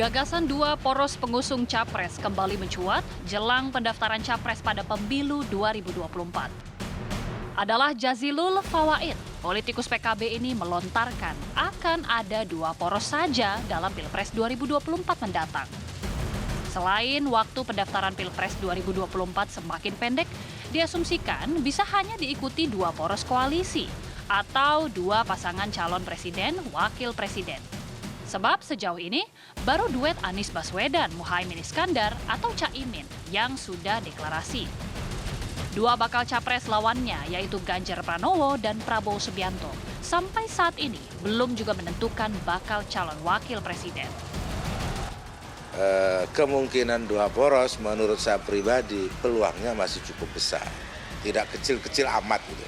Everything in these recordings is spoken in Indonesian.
Gagasan dua poros pengusung Capres kembali mencuat jelang pendaftaran Capres pada pemilu 2024. Adalah Jazilul Fawait, politikus PKB ini melontarkan akan ada dua poros saja dalam Pilpres 2024 mendatang. Selain waktu pendaftaran Pilpres 2024 semakin pendek, diasumsikan bisa hanya diikuti dua poros koalisi atau dua pasangan calon presiden, wakil presiden. Sebab sejauh ini baru duet Anies Baswedan, Muhaimin Iskandar atau Caimin yang sudah deklarasi. Dua bakal capres lawannya yaitu Ganjar Pranowo dan Prabowo Subianto sampai saat ini belum juga menentukan bakal calon wakil presiden. Kemungkinan dua poros menurut saya pribadi peluangnya masih cukup besar, tidak kecil-kecil amat gitu.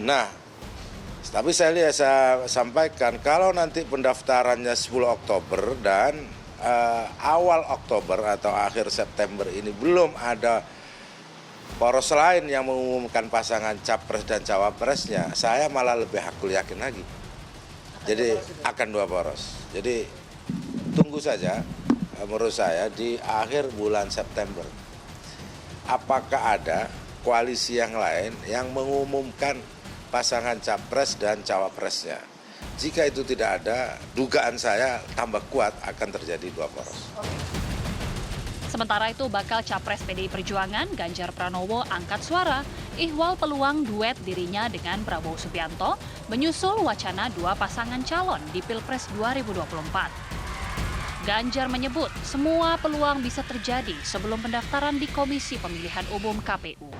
Nah, tapi saya sampaikan kalau nanti pendaftarannya 10 Oktober dan awal Oktober atau akhir September ini belum ada poros lain yang mengumumkan pasangan capres dan cawapresnya, saya malah lebih hakul yakin lagi. Jadi akan dua poros. Jadi tunggu saja menurut saya di akhir bulan September. Apakah ada koalisi yang lain yang mengumumkan pasangan capres dan cawapresnya? Jika itu tidak ada, dugaan saya tambah kuat akan terjadi dua poros. Sementara itu bakal capres PDI Perjuangan Ganjar Pranowo angkat suara ihwal peluang duet dirinya dengan Prabowo Subianto menyusul wacana dua pasangan calon di Pilpres 2024. Ganjar menyebut semua peluang bisa terjadi sebelum pendaftaran di Komisi Pemilihan Umum KPU.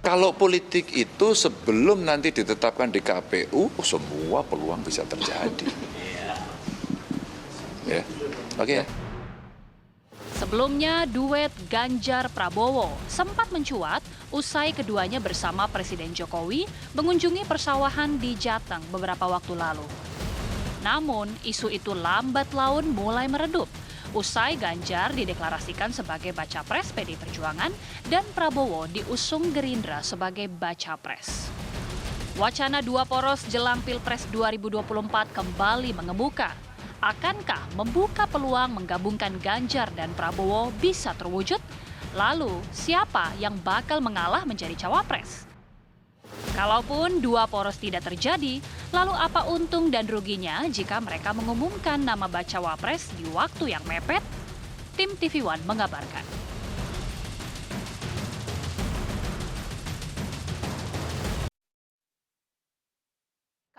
Kalau politik itu sebelum nanti ditetapkan di KPU, semua peluang bisa terjadi. Ya, oke ya. Sebelumnya, duet Ganjar Prabowo sempat mencuat usai keduanya bersama Presiden Jokowi mengunjungi persawahan di Jateng beberapa waktu lalu. Namun, isu itu lambat laun mulai meredup usai Ganjar dideklarasikan sebagai baca pres PDI Perjuangan dan Prabowo diusung Gerindra sebagai baca pres. Wacana dua poros jelang Pilpres 2024 kembali mengemuka. Akankah membuka peluang menggabungkan Ganjar dan Prabowo bisa terwujud? Lalu, siapa yang bakal mengalah menjadi cawapres? Kalaupun dua poros tidak terjadi, lalu apa untung dan ruginya jika mereka mengumumkan nama bacawa pres di waktu yang mepet? Tim TV One mengabarkan.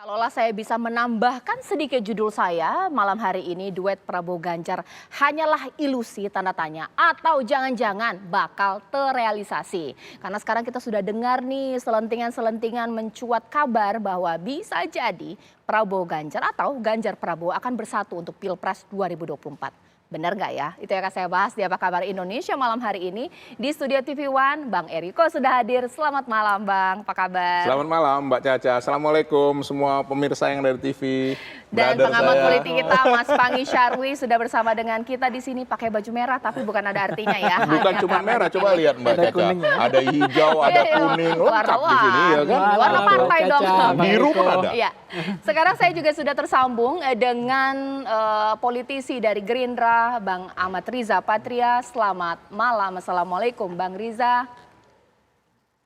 Kalaulah saya bisa menambahkan sedikit judul saya malam hari ini, duet Prabowo Ganjar hanyalah ilusi tanda tanya atau jangan-jangan bakal terrealisasi. Karena sekarang kita sudah dengar nih selentingan-selentingan mencuat kabar bahwa bisa jadi Prabowo Ganjar atau Ganjar Prabowo akan bersatu untuk Pilpres 2024. Benar nggak ya? Itu yang akan saya bahas di Apa Kabar Indonesia malam hari ini. Di studio TV One, Bang Eriko sudah hadir. Selamat malam Bang, apa kabar? Selamat malam Mbak Caca. Assalamualaikum semua pemirsa yang dari TV. Dan pengamat politik kita Mas Pangi Syarwi sudah bersama dengan kita di sini pakai baju merah tapi bukan ada artinya ya. Bukan cuma merah, coba lihat Mbak Caca. Ada hijau, ada kuning, lengkap di sini ya kan. Warna partai dong. Biru pun ada. Iya. Sekarang saya juga sudah tersambung dengan politisi dari Gerindra, Bang Ahmad Riza Patria. Selamat malam. Assalamualaikum Bang Riza.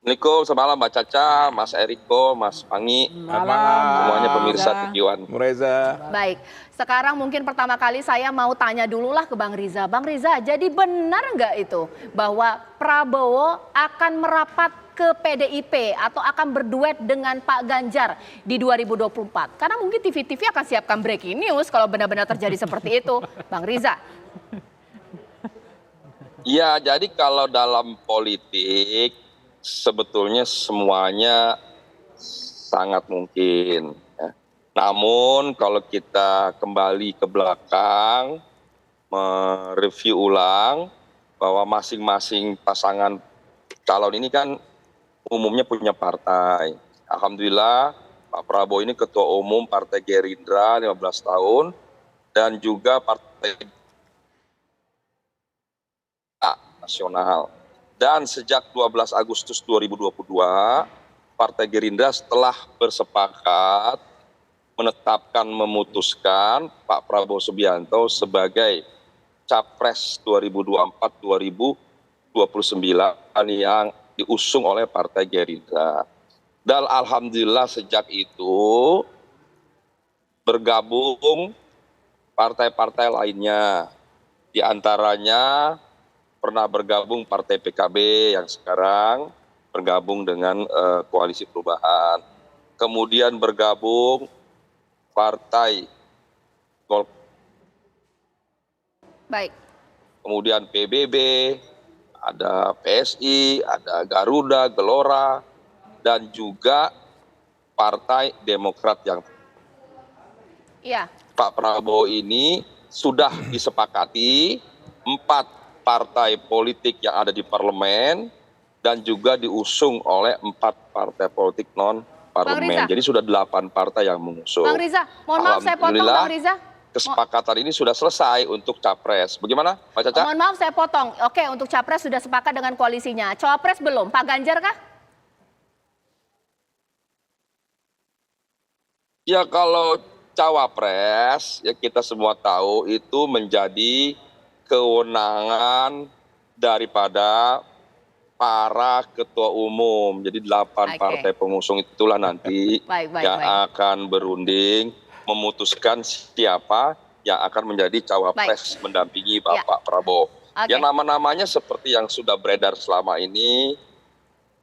Assalamualaikum, selamat malam Mbak Caca, Mas Eriko, Mas Pangi, semuanya pemirsa TV One. Reza. Baik, sekarang mungkin pertama kali saya mau tanya dulu lah ke Bang Riza. Bang Riza, jadi benar nggak itu bahwa Prabowo akan merapat ke PDIP atau akan berduet dengan Pak Ganjar di 2024? Karena mungkin TV-TV akan siapkan breaking news kalau benar-benar terjadi seperti itu. Bang Riza. Iya, jadi kalau dalam politik sebetulnya semuanya sangat mungkin. Ya. Namun kalau kita kembali ke belakang, mereview ulang bahwa masing-masing pasangan calon ini kan umumnya punya partai. Alhamdulillah Pak Prabowo ini Ketua Umum Partai Gerindra 15 tahun dan juga Partai Nasional. Dan sejak 12 Agustus 2022, Partai Gerindra setelah bersepakat menetapkan memutuskan Pak Prabowo Subianto sebagai Capres 2024-2029 yang diusung oleh Partai Gerindra. Dan alhamdulillah sejak itu bergabung partai-partai lainnya. Di antaranya pernah bergabung Partai PKB yang sekarang bergabung dengan Koalisi Perubahan. Kemudian bergabung Partai Golkar. Baik. Kemudian PBB, ada PSI, ada Garuda, Gelora, dan juga Partai Demokrat yang Iya. Pak Prabowo ini sudah disepakati 4 partai politik yang ada di parlemen dan juga diusung oleh 4 partai politik non-parlemen. Jadi sudah 8 partai yang mengusung. Bang Riza, mohon maaf saya potong Bang Riza. Kesepakatan ini sudah selesai untuk Capres. Bagaimana Pak Caca? Mohon maaf saya potong. Oke, untuk Capres sudah sepakat dengan koalisinya. Cawapres belum? Pak Ganjar kah? Ya kalau Cawapres, ya kita semua tahu itu menjadi kewenangan daripada para ketua umum. Jadi 8 partai pengusung itulah nanti yang akan berunding memutuskan siapa yang akan menjadi Cawapres mendampingi Bapak Prabowo. Ya nama-namanya seperti yang sudah beredar selama ini,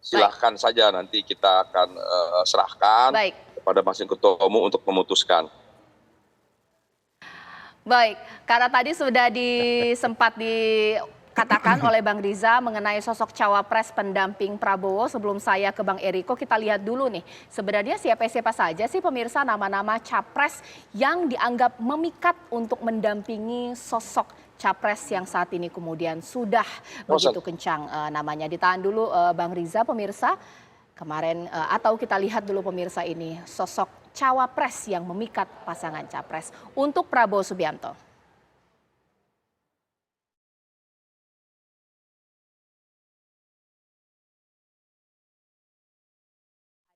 silahkan saja nanti kita akan serahkan kepada masing ketua umum untuk memutuskan. Baik, karena tadi sudah sempat dikatakan oleh Bang Riza mengenai sosok Cawapres pendamping Prabowo. Sebelum saya ke Bang Eriko, kita lihat dulu nih. Sebenarnya siapa-siapa saja sih pemirsa nama-nama Capres yang dianggap memikat untuk mendampingi sosok Capres yang saat ini kemudian sudah begitu kencang namanya. Ditahan dulu Bang Riza pemirsa. Kemarin atau kita lihat dulu pemirsa ini sosok Cawapres yang memikat pasangan Capres untuk Prabowo Subianto.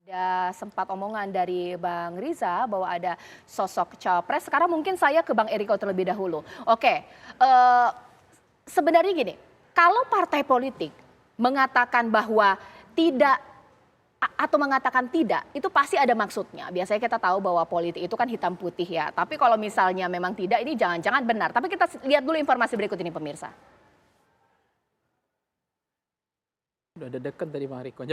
Ada sempat omongan dari Bang Riza bahwa ada sosok Cawapres. Sekarang mungkin saya ke Bang Eriko terlebih dahulu. Oke, sebenarnya gini, kalau partai politik mengatakan bahwa tidak atau mengatakan tidak, itu pasti ada maksudnya. Biasanya kita tahu bahwa politik itu kan hitam putih ya. Tapi kalau misalnya memang tidak, ini jangan-jangan benar. Tapi kita lihat dulu informasi berikut ini pemirsa. Udah deket tadi Bang Riko.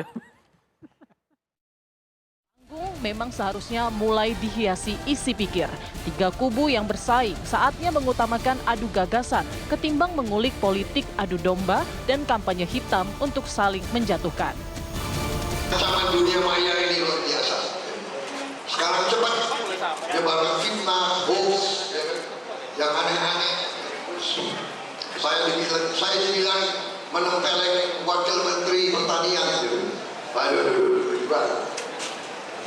Memang seharusnya mulai dihiasi isi pikir. 3 kubu yang bersaing saatnya mengutamakan adu gagasan ketimbang mengulik politik adu domba dan kampanye hitam untuk saling menjatuhkan. Ancaman dunia maya ini luar biasa. Sekarang cepat nyebarkan fitnah, hoax, yang aneh-aneh. Saya dibilang menempeleng wakil menteri pertanian. Aduh, gimana?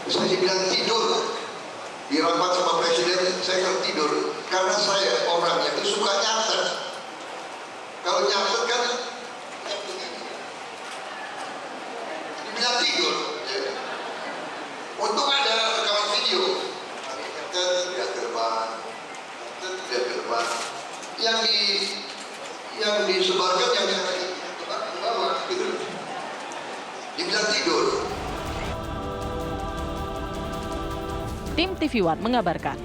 Saya dibilang tidur di rapat sama presiden, saya kan tidur karena saya orangnya itu suka nyatet. Kalau nyatet kan dibilang tidur. Untung ada rekaman video. Lihat terbang. Yang disebarkan yang ke bawah gitu. Dibilang tidur. Tim TV One mengabarkan.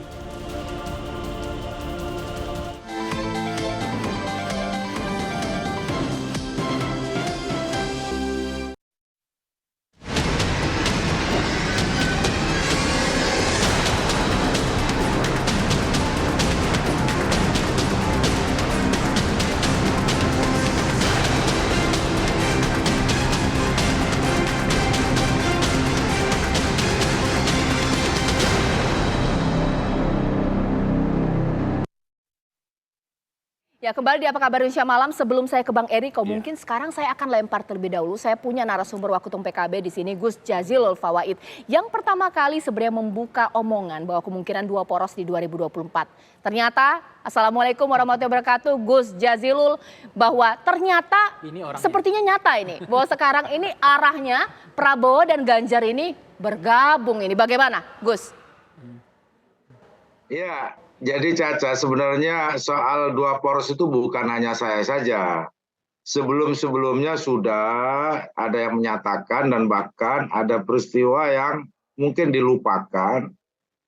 Ya, kembali di Apa Kabar Indonesia Malam. Sebelum saya ke Bang Eriko, mungkin sekarang saya akan lempar terlebih dahulu. Saya punya narasumber Waketum PKB di sini, Gus Jazilul Fawait. Yang pertama kali sebenarnya membuka omongan bahwa kemungkinan 2 poros di 2024. Ternyata, Assalamualaikum warahmatullahi wabarakatuh, Gus Jazilul, bahwa ternyata sepertinya nyata ini. Bahwa sekarang ini arahnya Prabowo dan Ganjar ini bergabung ini. Bagaimana, Gus? Ya, jadi Caca, sebenarnya soal dua poros itu bukan hanya saya saja. Sebelum-sebelumnya sudah ada yang menyatakan dan bahkan ada peristiwa yang mungkin dilupakan.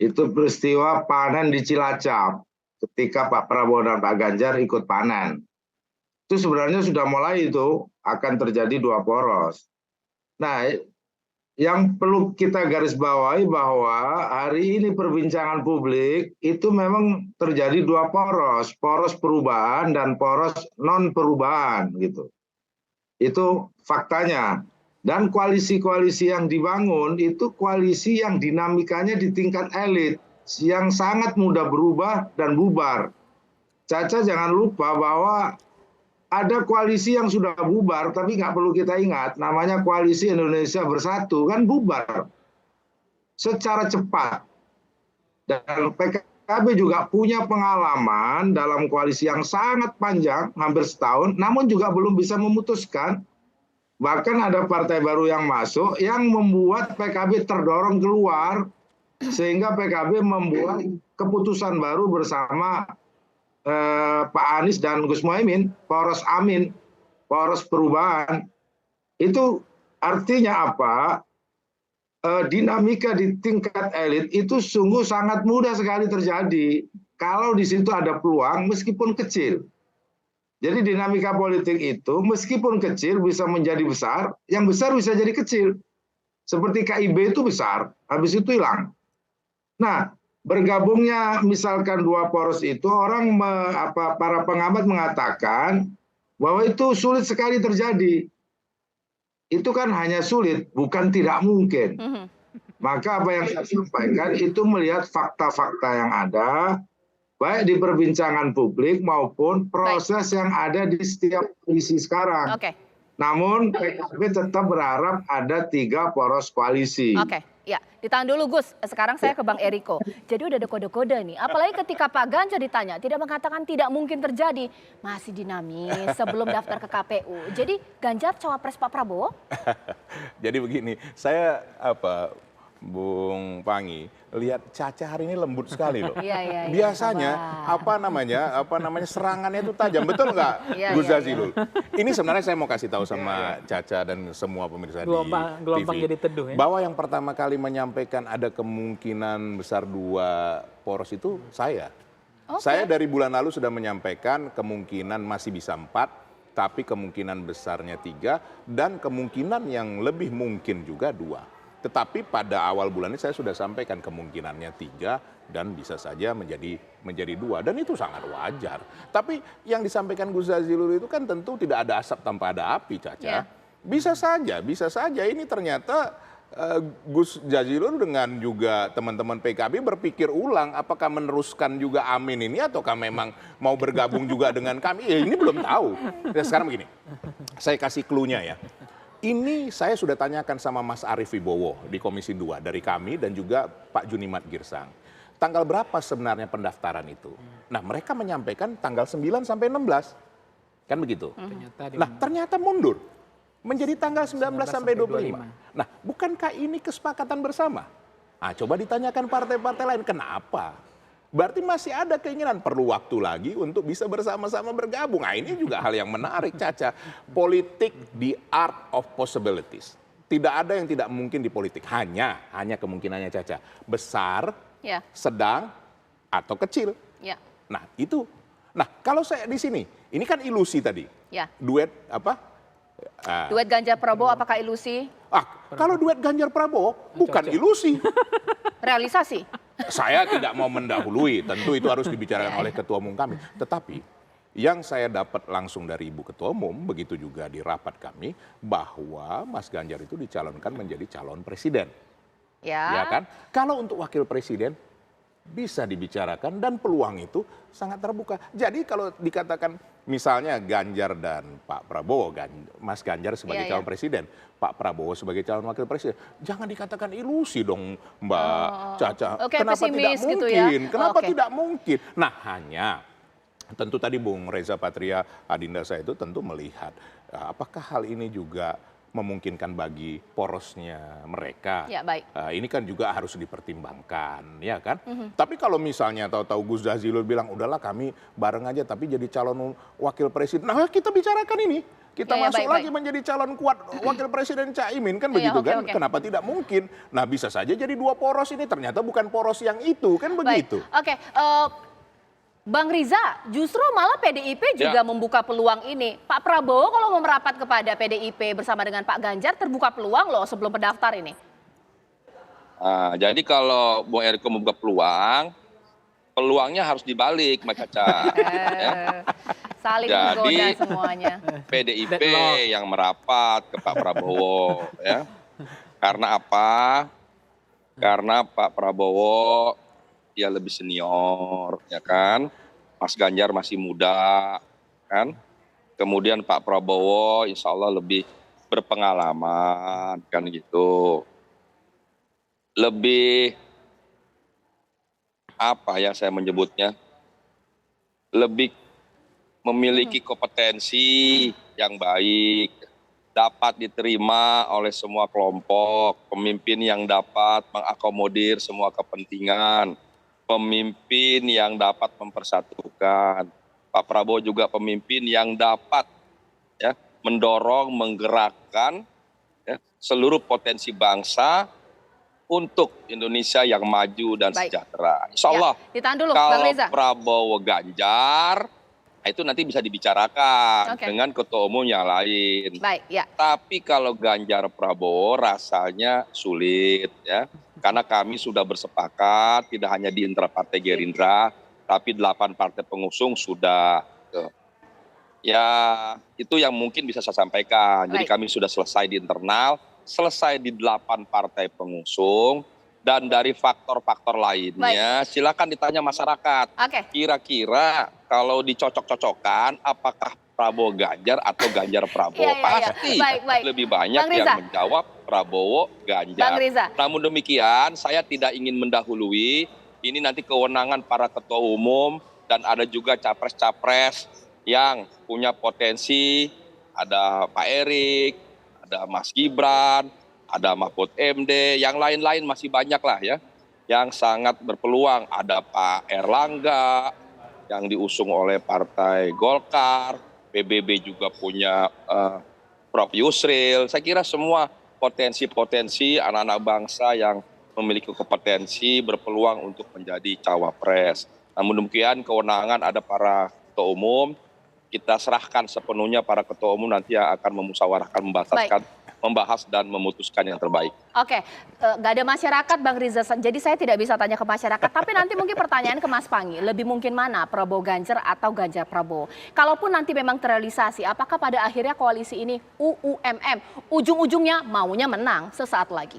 Itu peristiwa panen di Cilacap ketika Pak Prabowo dan Pak Ganjar ikut panen. Itu sebenarnya sudah mulai itu akan terjadi dua poros. Nah, yang perlu kita garis bawahi bahwa hari ini perbincangan publik itu memang terjadi dua poros, poros perubahan dan poros non perubahan gitu. Itu faktanya. Dan koalisi-koalisi yang dibangun itu koalisi yang dinamikanya di tingkat elit, yang sangat mudah berubah dan bubar. Caca jangan lupa bahwa ada koalisi yang sudah bubar, tapi nggak perlu kita ingat, namanya Koalisi Indonesia Bersatu, kan bubar secara cepat. Dan PKB juga punya pengalaman dalam koalisi yang sangat panjang, hampir setahun, namun juga belum bisa memutuskan. Bahkan ada partai baru yang masuk, yang membuat PKB terdorong keluar, sehingga PKB membuat keputusan baru bersama Pak Anies dan Gus Muhaimin, poros Amin, poros perubahan. Itu artinya apa? Dinamika di tingkat elit itu sungguh sangat mudah sekali terjadi kalau di situ ada peluang meskipun kecil. Jadi dinamika politik itu meskipun kecil bisa menjadi besar, yang besar bisa jadi kecil. Seperti KIB itu besar, habis itu hilang. Nah, bergabungnya misalkan dua poros itu para pengamat mengatakan bahwa itu sulit sekali terjadi. Itu kan hanya sulit, bukan tidak mungkin. Maka apa yang saya sampaikan itu melihat fakta-fakta yang ada, baik di perbincangan publik maupun proses yang ada di setiap koalisi sekarang. Namun PKB tetap berharap ada 3 poros koalisi. Ya, ditahan dulu Gus. Sekarang saya ke Bang Eriko. Jadi udah ada kode-kode nih. Apalagi ketika Pak Ganjar ditanya, tidak mengatakan tidak mungkin terjadi. Masih dinamis sebelum daftar ke KPU. Jadi Ganjar cawapres Pak Prabowo? Jadi begini, saya Bung Pangi, lihat Caca hari ini lembut sekali loh. Biasanya serangannya itu tajam, betul nggak, Gus Jazilul? Ini sebenarnya saya mau kasih tahu sama Caca dan semua pemirsa di TV, jadi teduh, ya? Bahwa yang pertama kali menyampaikan ada kemungkinan besar 2 poros itu saya. Saya dari bulan lalu sudah menyampaikan kemungkinan masih bisa 4, tapi kemungkinan besarnya 3, dan kemungkinan yang lebih mungkin juga 2. Tetapi pada awal bulan ini saya sudah sampaikan kemungkinannya 3 dan bisa saja menjadi 2, dan itu sangat wajar. Tapi yang disampaikan Gus Jazilul itu kan tentu tidak ada asap tanpa ada api, Caca. Bisa saja ini ternyata Gus Jazilul dengan juga teman-teman PKB berpikir ulang apakah meneruskan juga Amin ini ataukah memang mau bergabung juga dengan kami. Ini belum tahu. Dan sekarang begini, saya kasih clue-nya ya. Ini saya sudah tanyakan sama Mas Arief Wibowo di Komisi 2 dari kami dan juga Pak Junimat Girsang. Tanggal berapa sebenarnya pendaftaran itu? Nah, mereka menyampaikan tanggal 9 sampai 16. Kan begitu? Ternyata mundur. Menjadi tanggal 19 sampai 25. Nah, bukankah ini kesepakatan bersama? Nah, coba ditanyakan partai-partai lain, kenapa? Berarti masih ada keinginan, perlu waktu lagi untuk bisa bersama-sama bergabung. Nah, ini juga hal yang menarik, Caca. Politik, the art of possibilities. Tidak ada yang tidak mungkin di politik. Hanya kemungkinannya, Caca. Besar, sedang, atau kecil. Nah, itu. Nah, kalau saya di sini, ini kan ilusi tadi. Duet Duet Ganjar Prabowo apakah ilusi? Kalau duet Ganjar Prabowo bukan ilusi. Realisasi? Saya tidak mau mendahului, tentu itu harus dibicarakan oleh Ketua Umum kami. Tetapi yang saya dapat langsung dari Ibu Ketua Umum, begitu juga di rapat kami, bahwa Mas Ganjar itu dicalonkan menjadi calon presiden. Ya kan? Kalau untuk wakil presiden bisa dibicarakan dan peluang itu sangat terbuka. Jadi kalau dikatakan misalnya Ganjar dan Pak Prabowo, Mas Ganjar sebagai calon presiden, Pak Prabowo sebagai calon wakil presiden, jangan dikatakan ilusi dong Mbak Caca. Kenapa tidak mungkin? Gitu ya? Kenapa tidak mungkin? Nah, hanya tentu tadi Bung Reza Patria Adinda saya itu tentu melihat apakah hal ini juga memungkinkan bagi porosnya mereka. Ya, baik. Ini kan juga harus dipertimbangkan, ya kan? Tapi kalau misalnya tahu-tahu Gus Jazilul bilang, udahlah kami bareng aja tapi jadi calon wakil presiden. Nah, kita bicarakan ini. Kita masuk lagi menjadi calon kuat wakil presiden Caimin, kan begitu kan? Kenapa tidak mungkin? Nah, bisa saja jadi 2 poros ini, ternyata bukan poros yang itu, kan begitu. Oke, Bang Riza, justru malah PDIP juga membuka peluang ini. Pak Prabowo kalau mau merapat kepada PDIP bersama dengan Pak Ganjar terbuka peluang loh sebelum pendaftar ini. Jadi kalau Bung Eriko membuka peluang, peluangnya harus dibalik, Mbak Caca. Ya. Saling Jadi menggoda semuanya. PDIP yang merapat ke Pak Prabowo, ya. Karena apa? Karena Pak Prabowo dia lebih senior, ya kan? Mas Ganjar masih muda, kan? Kemudian Pak Prabowo insya Allah lebih berpengalaman, kan gitu. Lebih, apa ya saya menyebutnya, lebih memiliki kompetensi yang baik, dapat diterima oleh semua kelompok, pemimpin yang dapat mengakomodir semua kepentingan, pemimpin yang dapat mempersatukan. Pak Prabowo juga pemimpin yang dapat ya mendorong, menggerakkan ya, seluruh potensi bangsa untuk Indonesia yang maju dan sejahtera. Insya Allah ditahan dulu, Bang kalau Reza. Prabowo Ganjar, itu nanti bisa dibicarakan dengan ketua umum yang lain. Tapi kalau Ganjar Prabowo rasanya sulit ya. Karena kami sudah bersepakat tidak hanya di internal Partai Gerindra, tapi 8 partai pengusung sudah. Ya itu yang mungkin bisa saya sampaikan. Jadi kami sudah selesai di internal, selesai di 8 partai pengusung, dan dari faktor-faktor lainnya silakan ditanya masyarakat. Kira-kira kalau dicocok-cocokkan apakah Prabowo Ganjar atau Ganjar Prabowo? Pasti lebih banyak yang menjawab Prabowo Ganjar. Namun demikian saya tidak ingin mendahului, ini nanti kewenangan para ketua umum dan ada juga capres-capres yang punya potensi, ada Pak Erik, ada Mas Gibran, ada Mahfud MD, yang lain-lain masih banyak lah ya, yang sangat berpeluang. Ada Pak Erlangga yang diusung oleh Partai Golkar, PBB juga punya Prof. Yusril. Saya kira semua potensi-potensi anak-anak bangsa yang memiliki kompetensi berpeluang untuk menjadi cawapres. Namun demikian kewenangan ada para ketua umum, kita serahkan sepenuhnya para ketua umum nanti yang akan memusyawarahkan, membahas dan memutuskan yang terbaik. Nggak ada masyarakat Bang Riza, jadi saya tidak bisa tanya ke masyarakat, tapi nanti mungkin pertanyaan ke Mas Panggi, lebih mungkin mana Prabowo Ganjar atau Ganjar Prabowo? Kalaupun nanti memang terrealisasi, apakah pada akhirnya koalisi ini UUMM, ujung-ujungnya maunya menang sesaat lagi?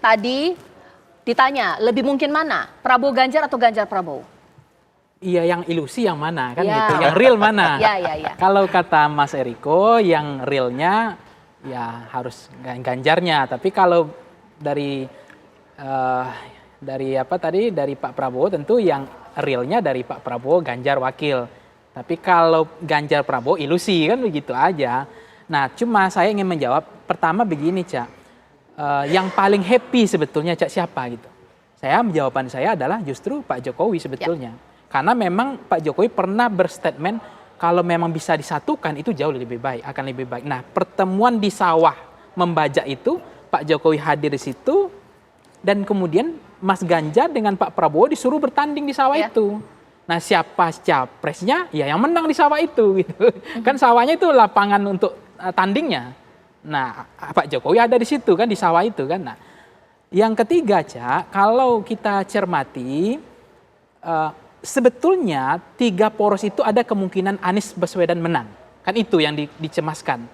Tadi ditanya, lebih mungkin mana? Prabowo Ganjar atau Ganjar Prabowo? Iya, yang ilusi yang mana kan gitu, yang real mana? Kalau kata Mas Eriko, yang realnya ya harus Ganjarnya. Tapi kalau dari apa tadi dari Pak Prabowo tentu yang realnya dari Pak Prabowo Ganjar wakil. Tapi kalau Ganjar Prabowo ilusi kan begitu aja. Nah, cuma saya ingin menjawab pertama begini, Cak. Yang paling happy sebetulnya Cak siapa gitu. Jawaban saya adalah justru Pak Jokowi sebetulnya. Karena memang Pak Jokowi pernah berstatement kalau memang bisa disatukan itu jauh lebih baik, akan lebih baik. Nah, pertemuan di sawah membajak itu Pak Jokowi hadir di situ dan kemudian Mas Ganjar dengan Pak Prabowo disuruh bertanding di sawah itu. Nah, siapa capresnya? Ya yang menang di sawah itu gitu. Kan sawahnya itu lapangan untuk tandingnya. Nah, Pak Jokowi ada di situ kan, di sawah itu kan. Nah, yang ketiga, Cak, kalau kita cermati, sebetulnya 3 poros itu ada kemungkinan Anies Baswedan menang. Kan itu yang dicemaskan.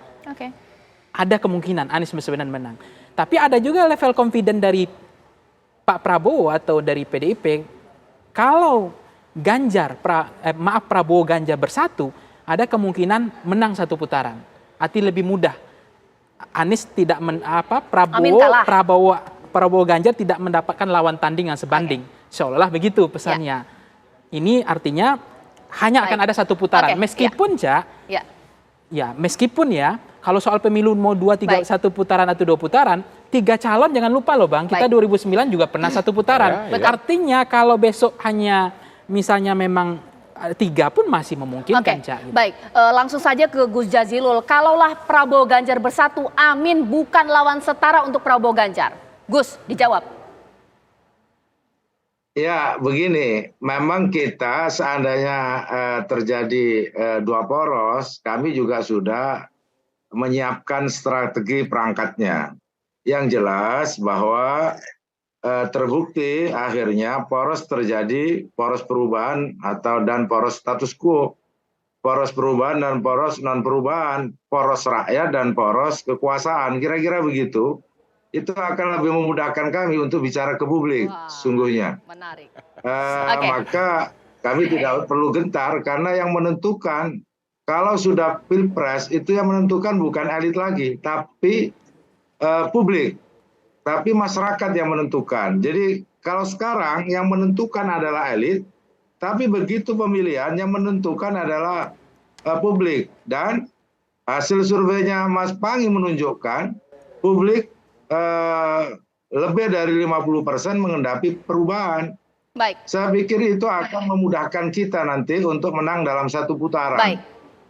Ada kemungkinan Anies Baswedan menang. Tapi ada juga level confident dari Pak Prabowo atau dari PDIP, Kalau Prabowo Ganjar bersatu, ada kemungkinan menang satu putaran. Arti lebih mudah. Anies tidak Prabowo Ganjar tidak mendapatkan lawan tanding yang sebanding. Seolah-olah begitu pesannya. Ini artinya hanya akan ada satu putaran. Meskipun meskipun kalau soal pemilu mau 1 putaran atau 2 putaran, 3 calon jangan lupa loh Bang, kita 2009 juga pernah 1 putaran. Artinya kalau besok hanya misalnya memang 3 pun masih memungkinkan. Gitu. Baik, langsung saja ke Gus Jazilul. Kalaulah Prabowo Ganjar bersatu, Amin bukan lawan setara untuk Prabowo Ganjar. Gus, dijawab. Ya, begini, memang kita seandainya terjadi 2 poros, kami juga sudah menyiapkan strategi perangkatnya. Yang jelas bahwa terbukti akhirnya poros terjadi, poros perubahan dan poros status quo, poros perubahan dan poros non perubahan, poros rakyat dan poros kekuasaan, kira-kira begitu. Itu akan lebih memudahkan kami untuk bicara ke publik, sungguhnya. Menarik. Maka kami tidak perlu gentar karena yang menentukan kalau sudah pilpres itu yang menentukan bukan elit lagi, tapi publik. Tapi masyarakat yang menentukan. Jadi kalau sekarang yang menentukan adalah elit, tapi begitu pemilihan yang menentukan adalah publik. Dan hasil surveinya Mas Panggi menunjukkan publik lebih dari 50% mengendapi perubahan. Baik. Saya pikir itu akan memudahkan kita nanti untuk menang dalam 1 putaran. Baik.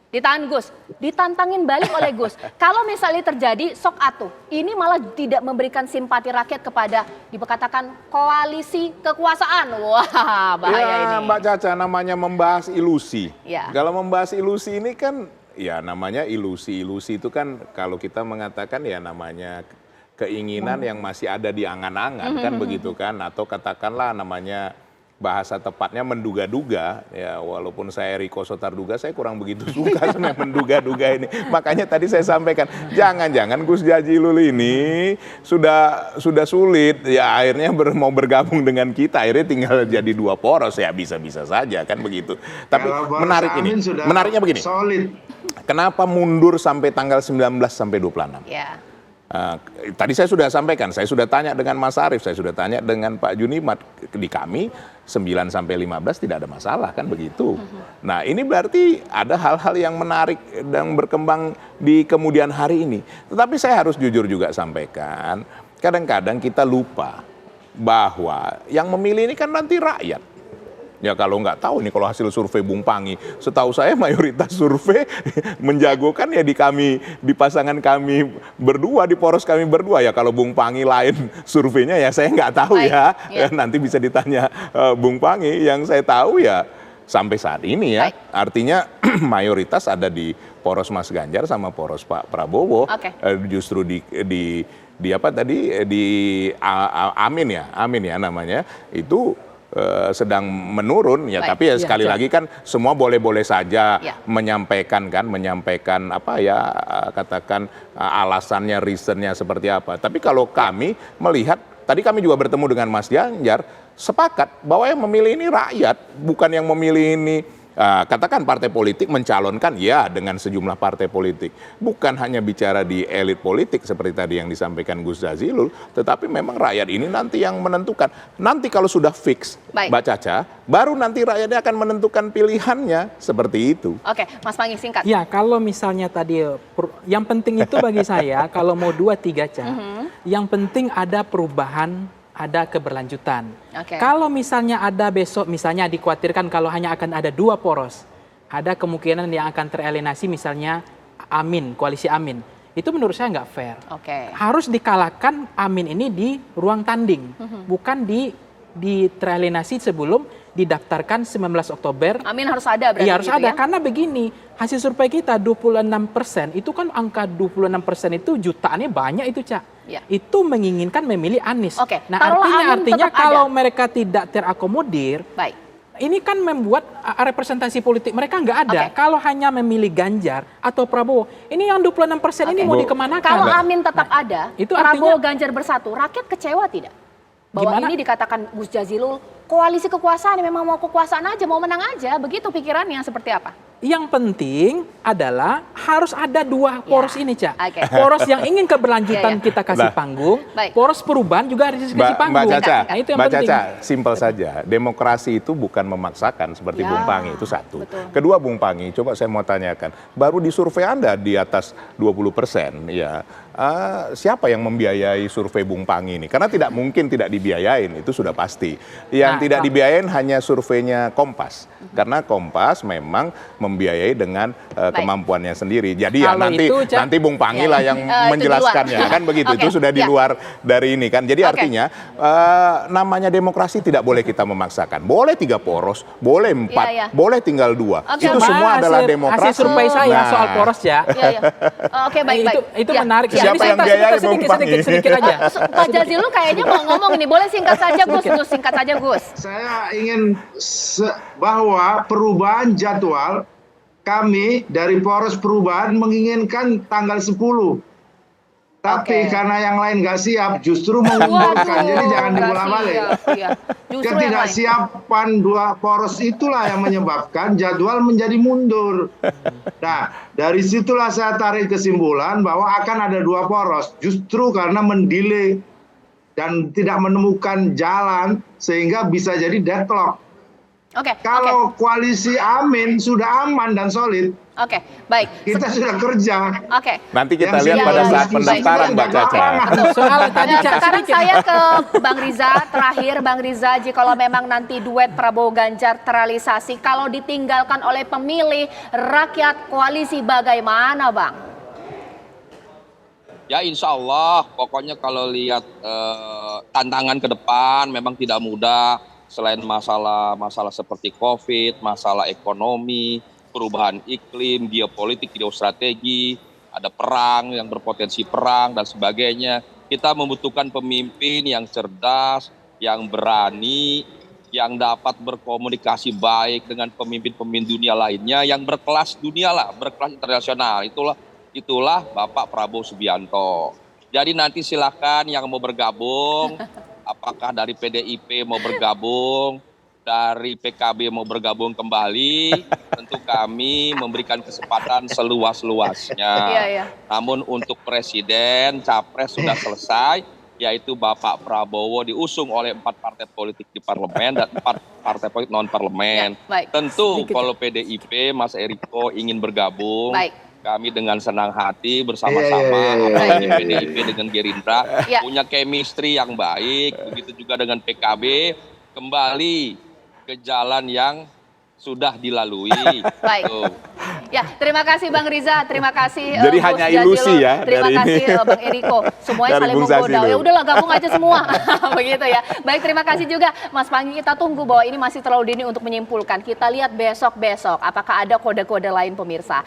Ditahan Gus, ditantangin balik oleh Gus. Kalau misalnya terjadi sok atuh, ini malah tidak memberikan simpati rakyat kepada dikatakan koalisi kekuasaan. Wah, bahaya ini. Mbak Caca, namanya membahas ilusi. Ya. Kalau membahas ilusi ini kan, ya namanya ilusi. Ilusi itu kan kalau kita mengatakan ya namanya keinginan yang masih ada di angan-angan, kan begitu kan. Atau katakanlah namanya bahasa tepatnya menduga-duga, ya walaupun saya Riko Sotarduga, saya kurang begitu suka sama menduga-duga ini. Makanya tadi saya sampaikan, jangan-jangan Gus Jazilul ini sudah sulit, ya akhirnya mau bergabung dengan kita, akhirnya tinggal jadi 2 poros, ya bisa-bisa saja kan begitu. Tapi menarik ini, menariknya begini, solid. Kenapa mundur sampai tanggal 19 sampai 26? Ya. Tadi saya sudah sampaikan, saya sudah tanya dengan Mas Arief, saya sudah tanya dengan Pak Junimat, di kami 9 sampai 15 tidak ada masalah kan begitu. Nah ini berarti ada hal-hal yang menarik dan berkembang di kemudian hari ini. Tetapi saya harus jujur juga sampaikan, kadang-kadang kita lupa bahwa yang memilih ini kan nanti rakyat. Ya kalau nggak tahu nih kalau hasil survei Bung Panggi, setahu saya mayoritas survei menjagokan ya di pasangan kami berdua, di poros kami berdua. Ya kalau Bung Panggi lain surveinya ya saya nggak tahu ya. Nanti bisa ditanya Bung Panggi. Yang saya tahu ya sampai saat ini ya, artinya mayoritas ada di poros Mas Ganjar sama poros Pak Prabowo. Justru di apa tadi di Amin ya namanya itu sedang menurun ya. Tapi ya sekali lagi kan semua boleh-boleh saja menyampaikan apa ya, katakan alasannya, reasonnya seperti apa. Tapi kalau kami melihat, tadi kami juga bertemu dengan Mas Ganjar, sepakat bahwa yang memilih ini rakyat, bukan yang memilih ini katakan partai politik mencalonkan ya dengan sejumlah partai politik. Bukan hanya bicara di elit politik seperti tadi yang disampaikan Gus Jazilul, tetapi memang rakyat ini nanti yang menentukan. Nanti kalau sudah fix, Mbak Caca, baru nanti rakyatnya akan menentukan pilihannya seperti itu. Oke, Mas Panggi singkat. Ya, kalau misalnya tadi yang penting itu bagi saya kalau mau 2-3 yang penting ada perubahan, ada keberlanjutan. Kalau misalnya ada besok, misalnya dikhawatirkan kalau hanya akan ada 2 poros, ada kemungkinan yang akan teralienasi misalnya Amin, koalisi Amin. Itu menurut saya nggak fair. Harus dikalahkan Amin ini di ruang tanding, bukan di teralienasi sebelum didaftarkan 19 Oktober. Amin harus ada berarti. Iya harus gitu ada, ya? karena begini, hasil survei kita 26%, itu kan angka 26% itu jutaannya banyak itu, Cak. Itu menginginkan memilih Anies. Nah artinya kalau mereka tidak terakomodir, ini kan membuat representasi politik mereka nggak ada. Kalau hanya memilih Ganjar atau Prabowo, ini yang 26% ini mau dikemanakan? Kalau Amin tetap ada, itu Prabowo artinya Ganjar bersatu, rakyat kecewa tidak? Bahwa Gimana? ini dikatakan Gus Jazilul, koalisi kekuasaan memang mau kekuasaan aja, mau menang aja. Begitu pikirannya seperti apa? Yang penting adalah harus ada dua poros ini, Cak. Oke. Poros yang ingin keberlanjutan Ya, ya. kita kasih Nah. panggung, Baik. poros perubahan juga harus dikasih Mbak panggung. Caca, Nah, itu yang Mbak penting. Caca, simpel saja. Demokrasi itu bukan memaksakan seperti Ya, Bung Pangi, itu satu. betul. Kedua, Bung Pangi, coba saya mau tanyakan. Baru di survei Anda di atas 20%, ya. Siapa yang membiayai survei Bung Pangi ini? Karena tidak mungkin tidak dibiayain, itu sudah pasti. Yang Nah, tidak Pak. dibiayain hanya surveinya Kompas. Karena Kompas memang membiayai dengan kemampuannya sendiri. Jadi ya Kalau nanti itu, Cak, nanti Bung Pangi Ya, lah ya. yang Itu di luar. menjelaskannya, kan begitu. Oke, Itu sudah di ya. luar dari ini kan. Jadi Oke. artinya namanya demokrasi tidak boleh kita memaksakan. Boleh 3 poros, boleh 4, Iya, iya. boleh tinggal 2. Oke, Itu Pak. semua adalah demokrasi. Hasil survei saya Nah, soal poros, ya. Iya, iya. Oke, baik-baik. Itu Ya. menarik. Ya. Siapa yang biayai, Bung Pangi? Sedikit aja. Pak Jazilul kayaknya mau ngomong ini. Boleh singkat saja, Gus. Gus, singkat saja, Gus. Saya ingin bahwa perubahan jadwal kami dari poros perubahan menginginkan tanggal 10. Tapi Oke. karena yang lain nggak siap, justru mengundurkan. Jadi jangan diulang balik. Iya. Justru yang lain. Ketidaksiapan dua poros itulah yang menyebabkan jadwal menjadi mundur. Nah, dari situlah saya tarik kesimpulan bahwa akan ada 2 poros. Justru karena mendelay dan tidak menemukan jalan sehingga bisa jadi deadlock. Oke. Kalau koalisi Amin sudah aman dan solid, Oke, baik. kita sudah kerja. Oke. Nanti kita Yang lihat siap pada ya, saat ya. pendaftaran, Mbak Caca. Soal tadi, Nah, Cak, sekarang sedikit. saya ke Bang Riza terakhir. Bang Riza, kalau memang nanti duet Prabowo Ganjar terrealisasi, kalau ditinggalkan oleh pemilih rakyat koalisi bagaimana, Bang? Ya insya Allah, pokoknya kalau lihat tantangan ke depan memang tidak mudah. Selain masalah seperti COVID, masalah ekonomi, perubahan iklim, geopolitik, geostrategi, ada perang yang berpotensi perang dan sebagainya. Kita membutuhkan pemimpin yang cerdas, yang berani, yang dapat berkomunikasi baik dengan pemimpin-pemimpin dunia lainnya, yang berkelas dunia lah, berkelas internasional. Itulah Bapak Prabowo Subianto. Jadi nanti silakan yang mau bergabung, apakah dari PDIP mau bergabung, dari PKB mau bergabung kembali, tentu kami memberikan kesempatan seluas-luasnya. Iya, iya. Namun untuk presiden, capres sudah selesai, yaitu Bapak Prabowo diusung oleh 4 partai politik di parlemen dan 4 partai politik non-parlemen. Ya, baik. Tentu Sedikit. kalau PDIP, Mas Eriko ingin bergabung, Baik. kami dengan senang hati bersama-sama, apalagi PDIP dengan Gerindra, Ya. punya chemistry yang baik, begitu juga dengan PKB, kembali ke jalan yang sudah dilalui. Baik. Tuh. Ya, terima kasih Bang Riza, terima kasih Jadi Gus hanya Jazilul. ilusi ya Terima dari kasih ini. Bang Eriko. Semuanya Dari saling Bung menggoda. Jazilul. Ya udahlah gabung aja semua. Begitu ya. Baik, terima kasih juga Mas Pangi. Kita tunggu bahwa ini masih terlalu dini untuk menyimpulkan. Kita lihat besok-besok apakah ada kode-kode lain pemirsa.